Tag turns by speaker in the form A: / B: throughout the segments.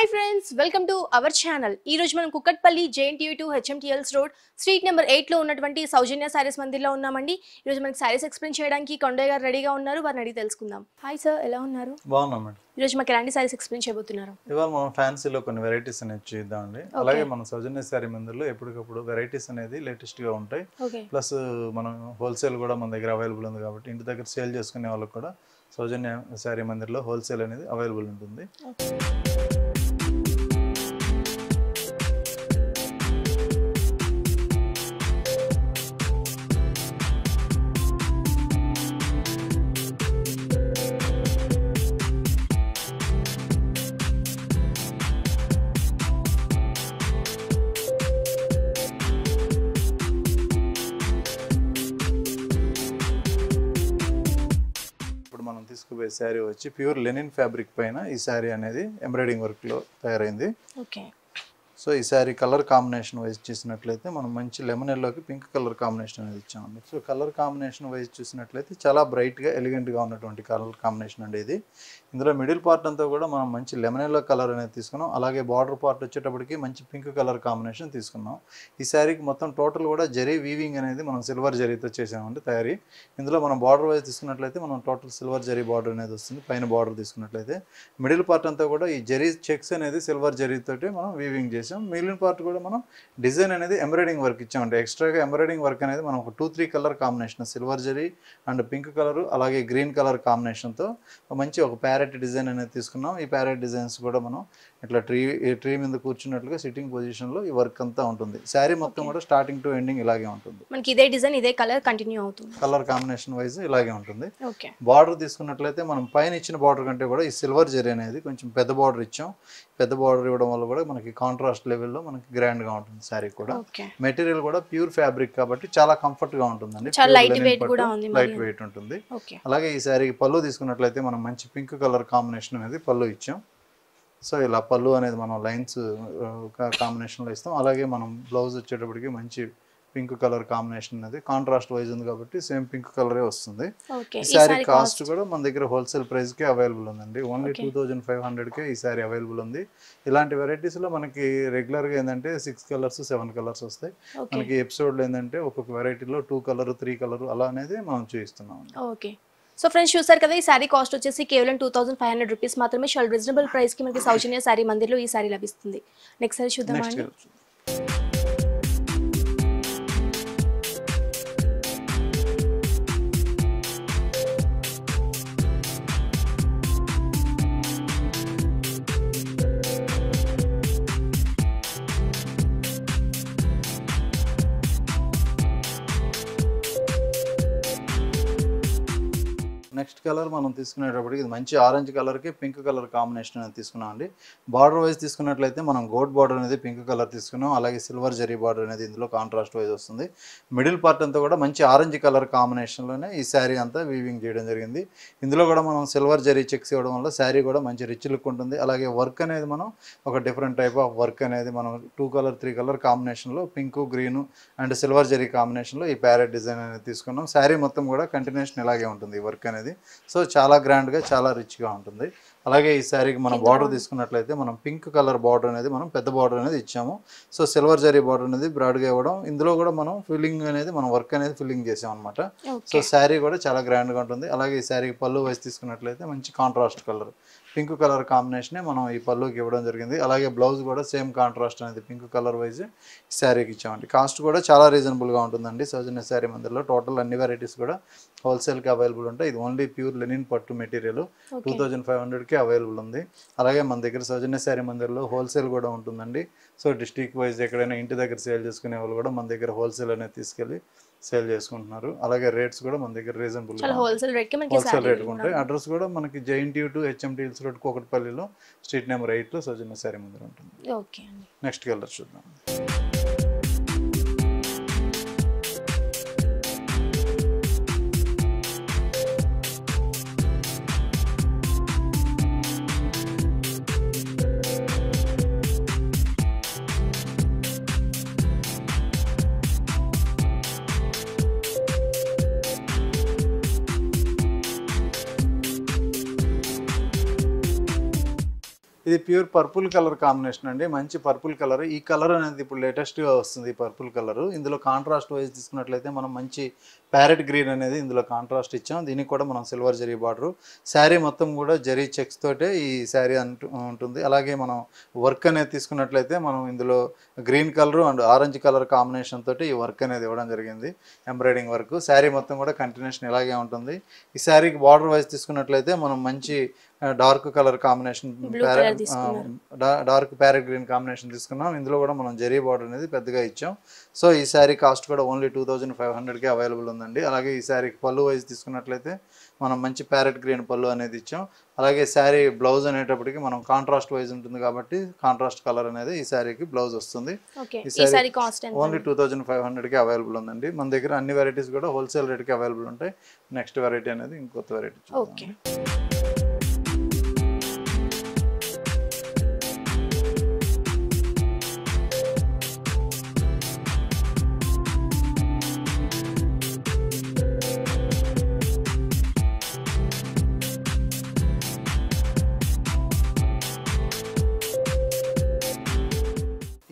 A: Hi friends, welcome to our channel. ఈ రోజు మనం Kukatpally JNTU to HMTLs road street number 8 లో ఉన్నటువంటి సౌజన్య సారీస్ మందిర్లో ఉన్నామండి. ఈ రోజు మనకి సారీస్ ఎక్స్ప్లెయిన్ చేయడానికి కొండయ్య గారు రెడీగా ఉన్నారు. వారిని అడిగి తెలుసుకుందాం. హాయ్ సార్, ఎలా ఉన్నారు?
B: బాగున్నాం మేడం.
A: ఈ రోజు మాకు ఎలాంటి సారీస్ ఎక్స్ప్లెయిన్ చేయబోతున్నారు?
B: ఇవాళ మనం ఫ్యాన్సీలో కొన్ని వెరైటీస్ అనేది చూద్దామండి. అలాగే మన సౌజన్య సారీ మందిర్లో ఎప్పటికప్పుడు వెరైటీస్ అనేది లేటెస్ట్ గా ఉంటాయి. ప్లస్ మనం హోల్సేల్ కూడా మన దగ్గర అవైలబుల్ ఉంది కాబట్టి ఇంటి దగ్గర సేల్ చేసుకునే వాళ్ళకి కూడా సౌజన్య సారీ మందిర్లో హోల్సేల్ అనేది అవైలబుల్ ఉంటుంది. మనం తీసుకుపోయే శారీ వచ్చి ప్యూర్ లెనిన్ ఫ్యాబ్రిక్ పైన ఈ శారీ అనేది ఎంబ్రాయిడింగ్ వర్క్ లో తయారైంది. సో ఈ శారీ కలర్ కాంబినేషన్ వైజ్ చూసినట్లయితే మనం మంచి లెమన్ ఎల్లోకి పింక్ కలర్ కాంబినేషన్ అనేది ఇచ్చామండి. సో కలర్ కాంబినేషన్ వైజ్ చూసినట్లయితే చాలా బ్రైట్గా ఎలిగెంట్గా ఉన్నటువంటి కలర్ కాంబినేషన్ అండి ఇది. ఇందులో మిడిల్ పార్ట్ అంతా కూడా మనం మంచి లెమన్ ఎల్లో కలర్ అనేది తీసుకున్నాం. అలాగే బార్డర్ పార్ట్ వచ్చేటప్పటికి మంచి పింక్ కలర్ కాంబినేషన్ తీసుకున్నాం. ఈ శారీకి మొత్తం టోటల్ కూడా జరీ వీవింగ్ అనేది మనం సిల్వర్ జరీతో చేసామండి తయారీ. ఇందులో మనం బార్డర్ వైజ్ తీసుకున్నట్లయితే మనం టోటల్ సిల్వర్ జరీ బార్డర్ అనేది వస్తుంది. పైన బార్డర్ తీసుకున్నట్లయితే మిడిల్ పార్ట్ అంతా కూడా ఈ జరీ చెక్స్ అనేది సిల్వర్ జరీతోటి మనం వీవింగ్ చేసాం. మిగిలిన పార్ట్ కూడా మనం డిజైన్ అనేది ఎంబ్రాయిడింగ్ వర్క్ ఇచ్చామంటే ఎక్స్ట్రాగా ఎంబ్రాయిడింగ్ వర్క్ అనేది మనం ఒక 2-3 colour combination silver zari and pink colour అలాగే గ్రీన్ కలర్ కాంబినేషన్తో మంచి ఒక ప్యారెట్ డిజైన్ అనేది తీసుకున్నాం. ఈ ప్యారెట్ డిజైన్స్ కూడా మనం ఇట్లా ట్రీ మీద కూర్చున్నట్లుగా సిట్టింగ్ పొజిషన్లో ఈ వర్క్ అంతా ఉంటుంది. శారీ మొత్తం కూడా స్టార్టింగ్ టు ఎండింగ్ ఇలాగే ఉంటుంది.
A: మనకి ఇదే డిజైన్ ఇదే కలర్ కంటిన్యూ అవుతుంది.
B: కలర్ కాంబినేషన్ వైజ్ ఇలాగే ఉంటుంది. బార్డర్ తీసుకున్నట్లయితే మనం పైన ఇచ్చిన బార్డర్ కంటే కూడా ఈ సిల్వర్ జరీ అనేది కొంచెం పెద్ద బార్డర్ ఇచ్చాం. పెద్ద బార్డర్ ఇవ్వడం వల్ల కూడా మనకి కాంట్రాస్ట్ లెవెల్లో మనకి గ్రాండ్ గా ఉంటుంది శారీ కూడా. మెటీరియల్ కూడా ప్యూర్ ఫ్యాబ్రిక్ కాబట్టి చాలా కంఫర్ట్ గా ఉంటుందండి. లైట్ వెయిట్ ఉంటుంది. అలాగే ఈ శారీకి పళ్ళు తీసుకున్నట్లయితే మనం మంచి పింక్ కలర్ కాంబినేషన్ అనేది పళ్ళు ఇచ్చాం. సో ఇలా పళ్ళు అనేది మనం లైన్స్ కాంబినేషన్లో ఇస్తాం. అలాగే మనం బ్లౌజ్ వచ్చేటప్పటికి మంచి పింక్ కలర్ కాంబినేషన్ అనేది కాంట్రాస్ట్ వైజ్ ఉంది కాబట్టి సేమ్ పింక్ కలరే వస్తుంది. ఈ శారీ కాస్ట్ కూడా మన దగ్గర హోల్సేల్ ప్రైస్ కి అవైలబుల్ ఉందండి. ఓన్లీ 2500కే ఈ శారీ అవైలబుల్ ఉంది. ఇలాంటి వెరైటీస్ లో మనకి రెగ్యులర్ గా ఏంటంటే 6 కలర్స్ 7 కలర్స్ వస్తాయి. మనకి ఎపిసోడ్ లో ఏంటంటే ఒక్కొక్క వెరైటీలో 2 కలర్ 3 కలర్ అలా అనేది మనం చూపిస్తున్నాం.
A: ఓకే, సో ఫ్రెండ్స్ చూసారు కదా, ఈ శారీ కాస్ట్ వచ్చేసి కేవలం 2500 రూపీస్ మాత్రమే. చాలా రీజనబుల్ ప్రైస్ కి మనకి సౌజన్య శారీ మందిర్లో ఈ శారీ లభిస్తుంది. నెక్స్ట్ సారీ చూద్దామండి.
B: నెక్స్ట్ కలర్ మనం తీసుకునేటప్పటికి ఇది మంచి ఆరెంజ్ కలర్కి పింక్ కలర్ కాంబినేషన్ అనేది తీసుకున్నాం అండి. బార్డర్ వైజ్ తీసుకున్నట్లయితే మనం గోల్డ్ బార్డర్ అనేది పింక్ కలర్ తీసుకున్నాం. అలాగే సిల్వర్ జరీ బార్డర్ అనేది ఇందులో కాంట్రాస్ట్ వైజ్ వస్తుంది. మిడిల్ పార్ట్ అంతా కూడా మంచి ఆరెంజ్ కలర్ కాంబినేషన్లోనే ఈ శారీ అంతా వీవింగ్ చేయడం జరిగింది. ఇందులో కూడా మనం సిల్వర్ జరీ చెక్స్ ఇవ్వడం వల్ల శారీ కూడా మంచి రిచ్ లుక్ ఉంటుంది. అలాగే వర్క్ అనేది మనం ఒక డిఫరెంట్ టైప్ ఆఫ్ వర్క్ అనేది మనం 2 కలర్ 3 కలర్ కాంబినేషన్లో pink green and silver zari కాంబినేషన్లో ఈ ప్యారెట్ డిజైన్ అనేది తీసుకున్నాం. శారీ మొత్తం కూడా కంటిన్యూషన్ ఇలాగే ఉంటుంది ఈ వర్క్ అనేది. సో చాలా గ్రాండ్గా చాలా రిచ్గా ఉంటుంది. అలాగే ఈ శారీకి మనం బార్డర్ తీసుకున్నట్లయితే మనం పింక్ కలర్ బార్డర్ అనేది మనం పెద్ద బార్డర్ అనేది ఇచ్చాము. సో సిల్వర్ జరీ బార్డర్ అనేది బ్రాడ్గా ఇవ్వడం, ఇందులో కూడా మనం ఫిల్లింగ్ అనేది మనం వర్క్ అనేది ఫిల్లింగ్ చేసాం అనమాట. సో శారీ కూడా చాలా గ్రాండ్గా ఉంటుంది. అలాగే ఈ శారీకి పళ్ళు వైజ్ తీసుకున్నట్లయితే మంచి కాంట్రాస్ట్ కలర్ పింక్ కలర్ కాంబినేషనే మనం ఈ పళ్ళుకి ఇవ్వడం జరిగింది. అలాగే బ్లౌజ్ కూడా సేమ్ కాంట్రాస్ట్ అనేది పింక్ కలర్ వైజ్ శారీకి ఇచ్చామండి. కాస్ట్ కూడా చాలా రీజనబుల్గా ఉంటుందండి. సౌజన్య శారీ మందిర్లో టోటల్ అన్ని వెరైటీస్ కూడా హోల్సేల్కి అవైలబుల్ ఉంటాయి. ఇది ఓన్లీ ప్యూర్ లెనిన్ పట్టు మెటీరియల్ 2500కే అవైలబుల్ ఉంది. అలాగే మన దగ్గర సౌజన్య శారీ మందిర్లో హోల్సేల్ కూడా ఉంటుందండి. సో డిస్ట్రిక్ట్ వైజ్ ఎక్కడైనా ఇంటి దగ్గర సేల్ చేసుకునే వాళ్ళు కూడా మన దగ్గర హోల్సేల్ అనేది తీసుకెళ్ళి సేల్ చేసుకుంటున్నారు. అలాగే రేట్స్ కూడా మన దగ్గర రీజనబుల్ హోల్సేల్ రేట్ ఉంటాయి. అడ్రస్ కూడా మనకి JNTU to HMTLs రోడ్ కూకట్పల్లిలో స్ట్రీట్ నెంబర్ 8లో సౌజన్య శారీ మందిర్ ఉంటుంది. నెక్స్ట్ కలర్ చూద్దాం. ఇది ప్యూర్ పర్పుల్ కలర్ కాంబినేషన్ అండి, మంచి పర్పుల్ కలర్. ఈ కలర్ అనేది ఇప్పుడు లేటెస్ట్గా వస్తుంది పర్పుల్ కలర్. ఇందులో కాంట్రాస్ట్ వైజ్ తీసుకున్నట్లయితే మనం మంచి ప్యారెట్ గ్రీన్ అనేది ఇందులో కాంట్రాస్ట్ ఇచ్చాం. దీనికి కూడా మనం సిల్వర్ జరీ బార్డర్. శారీ మొత్తం కూడా జరీ చెక్స్ తోటే ఈ శారీ ఉంటుంది. అలాగే మనం వర్క్ అనేది తీసుకున్నట్లయితే మనం ఇందులో green colour and orange colour combination తోటి ఈ వర్క్ అనేది ఇవ్వడం జరిగింది, ఎంబ్రాయిడింగ్ వర్క్. శారీ మొత్తం కూడా కంటిన్యూషన్ ఇలాగే ఉంటుంది. ఈ శారీకి బార్డర్ వైజ్ తీసుకున్నట్లయితే మనం మంచి dark colour combination, dark parrot green combination తీసుకున్నాం. ఇందులో కూడా మనం జరీ బార్డర్ అనేది పెద్దగా ఇచ్చాం. సో ఈ శారీ కాస్ట్ కూడా ఓన్లీ 2500కి అవైలబుల్ ఉందండి. అలాగే ఈ శారీకి పళ్ళు వైజ్ తీసుకున్నట్లయితే మనం మంచి ప్యారెట్ గ్రీన్ పళ్ళు అనేది ఇచ్చాం. అలాగే శారీ బ్లౌజ్ అనేటప్పటికి మనం కాంట్రాస్ట్ వైజ్ ఉంటుంది కాబట్టి కాంట్రాస్ట్ కలర్ అనేది ఈ శారీకి బ్లౌజ్ వస్తుంది. ఈ శారీ ఓన్లీ 2500కి అవైలబుల్ ఉందండి. మన దగ్గర అన్ని వెరైటీస్ కూడా హోల్సేల్ రేట్కి అవైలబుల్ ఉంటాయి. నెక్స్ట్ వెరైటీ అనేది ఇంకొక వెరైటీ.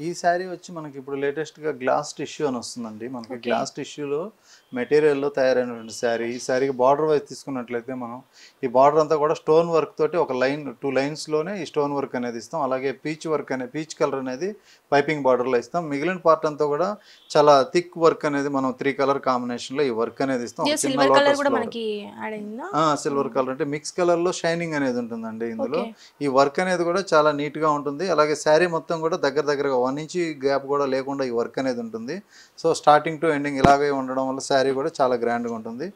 B: ఈ శారీ వచ్చి మనకి ఇప్పుడు లేటెస్ట్గా గ్లాస్ టిష్యూ అని వస్తుందండి. మనకి గ్లాస్ టిష్యూలో మెటీరియల్లో తయారైనటువంటి శారీ. ఈ శారీకి బార్డర్ వైజ్ తీసుకున్నట్లయితే మనం ఈ బార్డర్ అంతా కూడా స్టోన్ వర్క్ తోటి ఒక లైన్ 2 లైన్స్లోనే ఈ స్టోన్ వర్క్ అనేది ఇస్తాం. అలాగే పీచ్ కలర్ అనేది పైపింగ్ బార్డర్లో ఇస్తాం. మిగిలిన పార్ట్ అంతా కూడా చాలా థిక్ వర్క్ అనేది మనం 3 కలర్ కాంబినేషన్లో ఈ వర్క్ అనేది ఇస్తాం.
A: సిల్వర్
B: కలర్ అంటే మిక్స్ కలర్లో షైనింగ్ అనేది ఉంటుందండి. ఇందులో ఈ వర్క్ అనేది కూడా చాలా నీట్గా ఉంటుంది. అలాగే శారీ మొత్తం కూడా దగ్గరగా 1 ఇంచ్ గ్యాప్ కూడా లేకుండా ఈ వర్క్ అనేది ఉంటుంది. సో స్టార్టింగ్ టు ఎండింగ్ ఇలాగే ఉండడం వల్ల శారీ కూడా చాలా గ్రాండ్గా ఉంటుంది.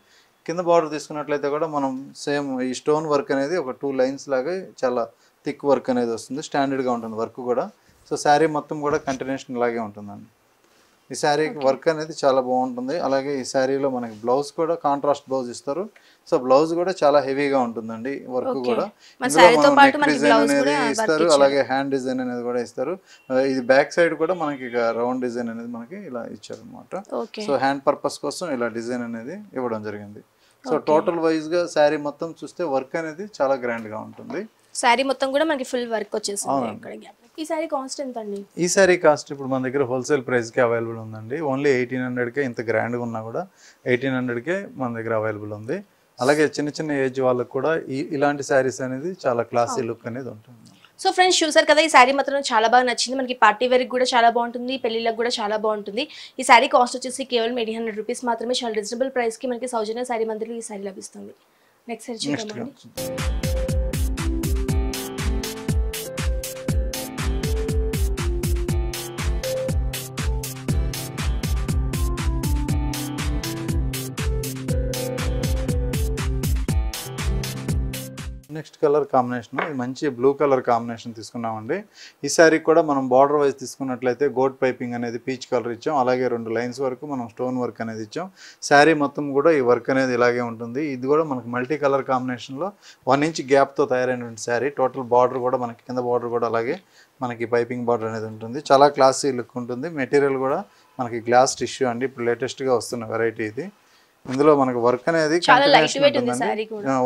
B: కింద బార్డర్ తీసుకున్నట్లయితే కూడా మనం సేమ్ ఈ స్టోన్ వర్క్ అనేది ఒక 2 లైన్స్ లాగా చాలా థిక్ వర్క్ అనేది వస్తుంది. స్టాండర్డ్గా ఉంటుంది వర్క్ కూడా. సో శారీ మొత్తం కూడా కంటిన్యూషన్ ఇలాగే ఉంటుందండి. ఈ శారీకి వర్క్ అనేది చాలా బాగుంటుంది. అలాగే ఈ శారీలో మనకి బ్లౌజ్ కూడా కాంట్రాస్ట్ బ్లౌజ్ ఇస్తారు. సో బ్లౌజ్ కూడా చాలా హెవీగా ఉంటుందండి వర్క్ కూడా. నెక్ డిజైన్ అనేది ఇస్తారు, అలాగే హ్యాండ్ డిజైన్ అనేది కూడా ఇస్తారు. ఇది బ్యాక్ సైడ్ కూడా మనకి రౌండ్ డిజైన్ అనేది మనకి ఇలా ఇచ్చారు అనమాట. సో హ్యాండ్ పర్పస్ కోసం ఇలా డిజైన్ అనేది ఇవ్వడం జరిగింది. సో టోటల్ వైజ్ గా శారీ మొత్తం చూస్తే వర్క్ అనేది చాలా గ్రాండ్ గా ఉంటుంది.
A: శారీ మొత్తం కూడా మనకి ఫుల్ వర్క్ వచ్చేసింది. ఈ శారీ కాస్ట్ ఎంత అండి?
B: ఈ శారీ కాస్ట్ ఇప్పుడు మన దగ్గర హోల్సేల్ ప్రైస్కి అవైలబుల్ ఉందండి. ఓన్లీ 1800కే, ఇంత గ్రాండ్గా ఉన్నా కూడా 1800కే మన దగ్గర అవైలబుల్ ఉంది. అలాగే చిన్న ఏజ్ వాళ్ళకి కూడా ఇలాంటి శారీస్ అనేది చాలా క్లాసీ లుక్ అనేది ఉంటుంది.
A: సో ఫ్రెండ్స్ చూసారు కదా, ఈ శారీ మాత్రం చాలా బాగా నచ్చింది. మనకి పార్టీ వేర్కి కూడా చాలా బాగుంటుంది, పెళ్లిళ్ళకి కూడా చాలా బాగుంటుంది. ఈ శారీ కాస్ట్ వచ్చేసి కేవలం 1800 రూపీస్ మాత్రమే. చాలా రీజనబుల్ ప్రైస్కి మనకి సౌజన్య శారీ మందిలో ఈ శారీ లభిస్తుంది. నెక్స్ట్ శారీ చూద్దామండి.
B: నెక్స్ట్ కలర్ కాంబినేషన్ మంచి బ్లూ కలర్ కాంబినేషన్ తీసుకున్నామండి. ఈ శారీ కూడా మనం బార్డర్ వైజ్ తీసుకున్నట్లయితే గోల్డ్ పైపింగ్ అనేది పీచ్ కలర్ ఇచ్చాం. అలాగే 2 లైన్స్ వరకు మనం స్టోన్ వర్క్ అనేది ఇచ్చాం. శారీ మొత్తం కూడా ఈ వర్క్ అనేది ఇలాగే ఉంటుంది. ఇది కూడా మనకి మల్టీ కలర్ కాంబినేషన్లో 1 ఇంచ్ గ్యాప్తో తయారైనటువంటి శారీ. టోటల్ బార్డర్ కూడా మనకి కింద బార్డర్ కూడా అలాగే మనకి పైపింగ్ బార్డర్ అనేది ఉంటుంది. చాలా క్లాసీ లుక్ ఉంటుంది. మెటీరియల్ కూడా మనకి గ్లాస్ టిష్యూ అండి, ఇప్పుడు లేటెస్ట్గా వస్తున్న వెరైటీ ఇది. ఇందులో మనకు వర్క్ అనేది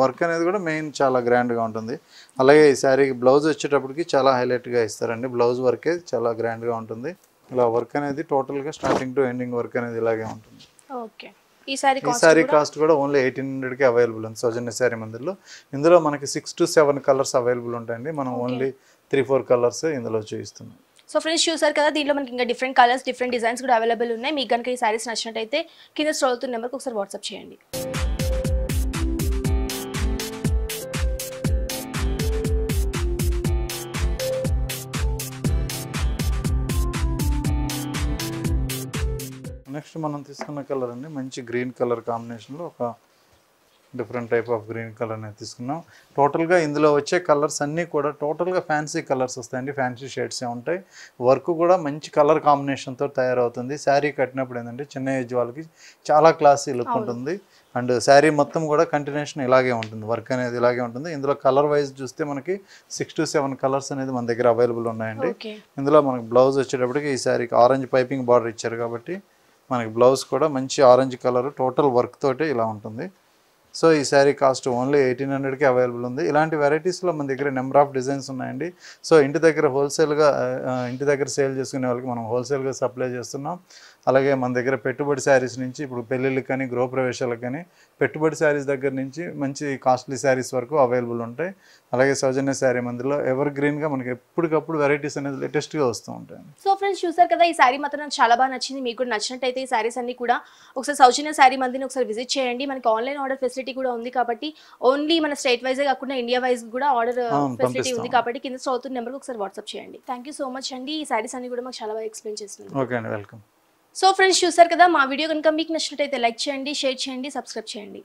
B: వర్క్ అనేది కూడా మెయిన్ చాలా గ్రాండ్గా ఉంటుంది. అలాగే ఈ శారీకి బ్లౌజ్ వచ్చేటప్పటికి చాలా హైలైట్గా ఇస్తారండి. బ్లౌజ్ వర్కే చాలా గ్రాండ్గా ఉంటుంది. ఇలా వర్క్ అనేది టోటల్గా స్టార్టింగ్ టు ఎండింగ్ వర్క్ అనేది ఇలాగే ఉంటుంది.
A: ఈ శారీ
B: కాస్ట్ కూడా ఓన్లీ 1800కి అవైలబుల్ ఉంది సౌజన్య శారీ మందిర్లో. ఇందులో మనకి 6 to 7 కలర్స్ అవైలబుల్ ఉంటాయండి. మనం ఓన్లీ 3-4 కలర్స్ ఇందులో చూపిస్తున్నాం.
A: సో ఫ్రెండ్స్ చూసారు కదా, దీంట్లో మనకి ఇంకా డిఫరెంట్ కలర్స్, డిఫరెంట్ డిజైన్స్ కూడా అవైలబుల్ ఉన్నాయి. మీకు కనుక ఈ శారీస్ నచ్చినట్టయితే కింద స్క్రోల్ అవుతున్న నెంబర్కి ఒకసారి వాట్సాప్ చేయండి.
B: నెక్స్ట్ మనం తీసుకున్న కలర్ అండి మంచి గ్రీన్ కలర్ కాంబినేషన్లో ఒక different type of green colour అనేది తీసుకున్నాం. టోటల్గా ఇందులో వచ్చే కలర్స్ అన్నీ కూడా టోటల్గా ఫ్యాన్సీ కలర్స్ వస్తాయండి, ఫ్యాన్సీ షేడ్సే ఉంటాయి. వర్క్ కూడా మంచి కలర్ కాంబినేషన్తో తయారవుతుంది. శారీ కట్టినప్పుడు ఏంటంటే చిన్న ఏజ్ వాళ్ళకి చాలా క్లాసీ లుక్ ఉంటుంది. అండ్ శారీ మొత్తం కూడా కంటిన్యూషన్ ఇలాగే ఉంటుంది, వర్క్ అనేది ఇలాగే ఉంటుంది. ఇందులో కలర్ వైజ్ చూస్తే మనకి 6 to 7 కలర్స్ అనేది మన దగ్గర అవైలబుల్ ఉన్నాయండి. ఇందులో మనకి బ్లౌజ్ వచ్చేటప్పటికి ఈ శారీకి ఆరెంజ్ పైపింగ్ బార్డర్ ఇచ్చారు కాబట్టి మనకి బ్లౌజ్ కూడా మంచి ఆరెంజ్ కలర్ టోటల్ వర్క్ తోటి ఇలా ఉంటుంది. సో ఈ శారీ కాస్ట్ ఓన్లీ 1800కి అవైలబుల్ ఉంది. ఇలాంటి వెరైటీస్లో మన దగ్గర నెంబర్ ఆఫ్ డిజైన్స్ ఉన్నాయండి. సో ఇంటి దగ్గర హోల్సేల్గా ఇంటి దగ్గర సేల్ చేసుకునే వాళ్ళకి మనం హోల్సేల్గా సప్లై చేస్తున్నాం. అలాగే మన దగ్గర పెట్టుబడి శారీస్ నుంచి ఇప్పుడు పెళ్ళిళ్ళకి కానీ గృహప్రవేశాలకు కానీ పెట్టుబడి శారీస్ దగ్గర నుంచి మంచి కాస్ట్లీ శారీస్ వరకు అవైలబుల్ ఉంటాయి. అలాగే సౌజన్య శారీ మందిలో ఎవర్ గ్రీన్గా మనకి ఎప్పటికప్పుడు వెరైటీస్ అనేది లేటెస్ట్గా వస్తూ ఉంటాయి.
A: సో ఫ్రెండ్స్ చూసారు కదా, ఈ శారీ మాత్రం నాకు చాలా బాగా నచ్చింది. మీకు కూడా నచ్చినట్టయితే ఈ శారీస్ అన్ని కూడా ఒకసారి సౌజన్య శారీ మందిని ఒకసారి విజిట్ చేయండి. మనకి ఆన్లైన్ ఆర్డర్ ఫెసిలిటీ కూడా ఉంది కాబట్టి ఓన్లీ మన స్టేట్ వైజే కాకుండా ఇండియా వైజ్ కూడా ఆర్డర్ ఫెసిలిటీ ఉంది కాబట్టి కింద అవుతున్న నెంబర్కి ఒకసారి వాట్సాప్ చేయండి. థ్యాంక్ యూ సో మచ్ అండి. ఈ శారీస్ అన్ని కూడా మాకు చాలా బాగా ఎక్స్ప్లెయిన్ చేస్తుంది.
B: ఓకే అండి, వెల్కమ్.
A: సో ఫ్రెండ్స్ చూసారు కదా, మా వీడియో కనుక మీకు నచ్చినట్టయితే లైక్ చేయండి, షేర్ చేయండి, సబ్స్క్రైబ్ చేయండి.